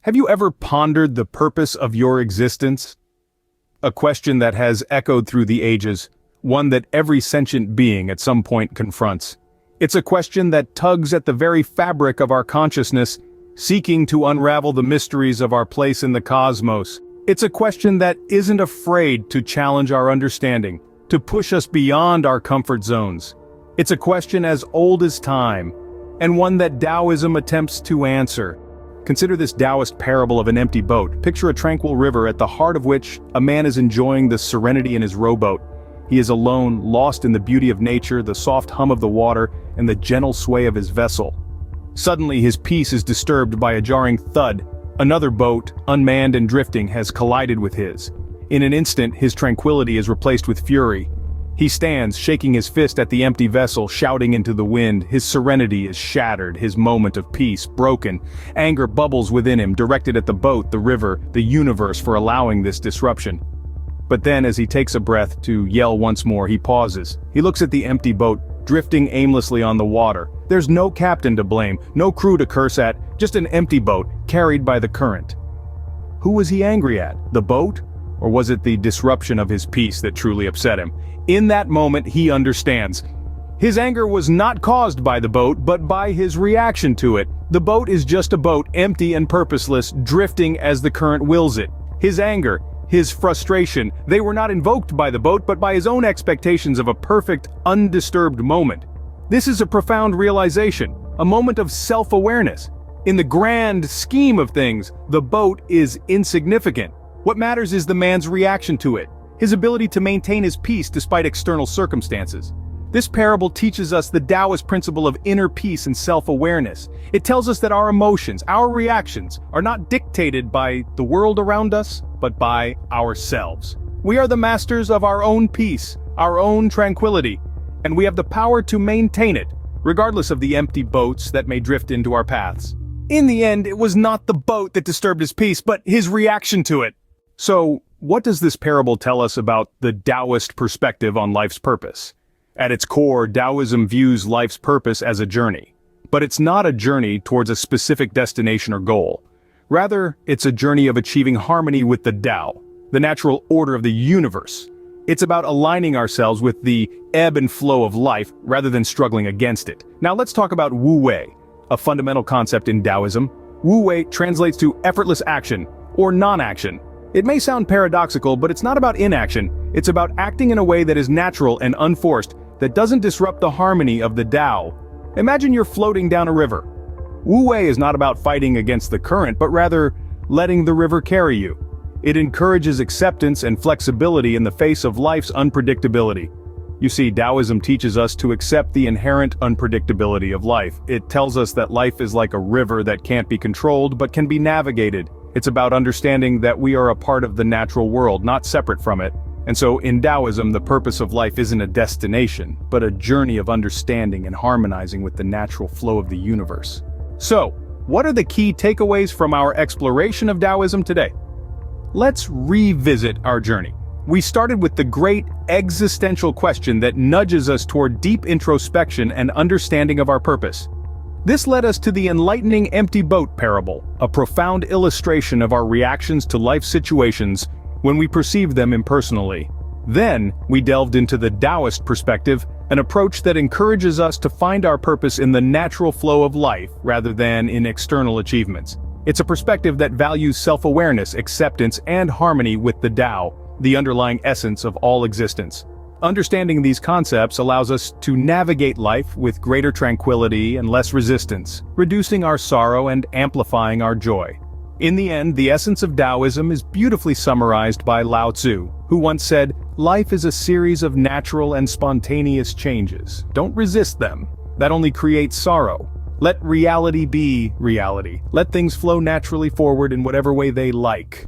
Have you ever pondered the purpose of your existence? A question that has echoed through the ages, one that every sentient being at some point confronts. It's a question that tugs at the very fabric of our consciousness, seeking to unravel the mysteries of our place in the cosmos. It's a question that isn't afraid to challenge our understanding, to push us beyond our comfort zones. It's a question as old as time, and one that Taoism attempts to answer. Consider this Taoist parable of an empty boat. Picture a tranquil river at the heart of which a man is enjoying the serenity in his rowboat. He is alone, lost in the beauty of nature, the soft hum of the water, and the gentle sway of his vessel. Suddenly his peace is disturbed by a jarring thud. Another boat, unmanned and drifting, has collided with his. In an instant, his tranquility is replaced with fury. He stands, shaking his fist at the empty vessel, shouting into the wind. His serenity is shattered, his moment of peace broken. Anger bubbles within him, directed at the boat, the river, the universe for allowing this disruption. But then, as he takes a breath to yell once more, he pauses. He looks at the empty boat, drifting aimlessly on the water. There's no captain to blame, no crew to curse at, just an empty boat, carried by the current. Who was he angry at? The boat? Or was it the disruption of his peace that truly upset him? In that moment, he understands. His anger was not caused by the boat, but by his reaction to it. The boat is just a boat, empty and purposeless, drifting as the current wills it. His anger, his frustration, they were not invoked by the boat, but by his own expectations of a perfect, undisturbed moment. This is a profound realization, a moment of self-awareness. In the grand scheme of things, the boat is insignificant. What matters is the man's reaction to it, his ability to maintain his peace despite external circumstances. This parable teaches us the Taoist principle of inner peace and self-awareness. It tells us that our emotions, our reactions, are not dictated by the world around us, but by ourselves. We are the masters of our own peace, our own tranquility, and we have the power to maintain it, regardless of the empty boats that may drift into our paths. In the end, it was not the boat that disturbed his peace, but his reaction to it. So, what does this parable tell us about the Taoist perspective on life's purpose? At its core, Taoism views life's purpose as a journey. But it's not a journey towards a specific destination or goal. Rather, it's a journey of achieving harmony with the Tao, the natural order of the universe. It's about aligning ourselves with the ebb and flow of life rather than struggling against it. Now let's talk about Wu Wei, a fundamental concept in Taoism. Wu Wei translates to effortless action, or non-action. It may sound paradoxical, but it's not about inaction. It's about acting in a way that is natural and unforced, that doesn't disrupt the harmony of the Tao. Imagine you're floating down a river. Wu Wei is not about fighting against the current, but rather letting the river carry you. It encourages acceptance and flexibility in the face of life's unpredictability. You see, Taoism teaches us to accept the inherent unpredictability of life. It tells us that life is like a river that can't be controlled but can be navigated. It's about understanding that we are a part of the natural world, not separate from it. And so, in Taoism, the purpose of life isn't a destination, but a journey of understanding and harmonizing with the natural flow of the universe. So, what are the key takeaways from our exploration of Taoism today? Let's revisit our journey. We started with the great existential question that nudges us toward deep introspection and understanding of our purpose. This led us to the enlightening empty boat parable, a profound illustration of our reactions to life situations when we perceive them impersonally. Then, we delved into the Taoist perspective, an approach that encourages us to find our purpose in the natural flow of life rather than in external achievements. It's a perspective that values self-awareness, acceptance, and harmony with the Tao, the underlying essence of all existence. Understanding these concepts allows us to navigate life with greater tranquility and less resistance, reducing our sorrow and amplifying our joy. In the end, the essence of Taoism is beautifully summarized by Lao Tzu, who once said, "Life is a series of natural and spontaneous changes. Don't resist them. That only creates sorrow. Let reality be reality. Let things flow naturally forward in whatever way they like."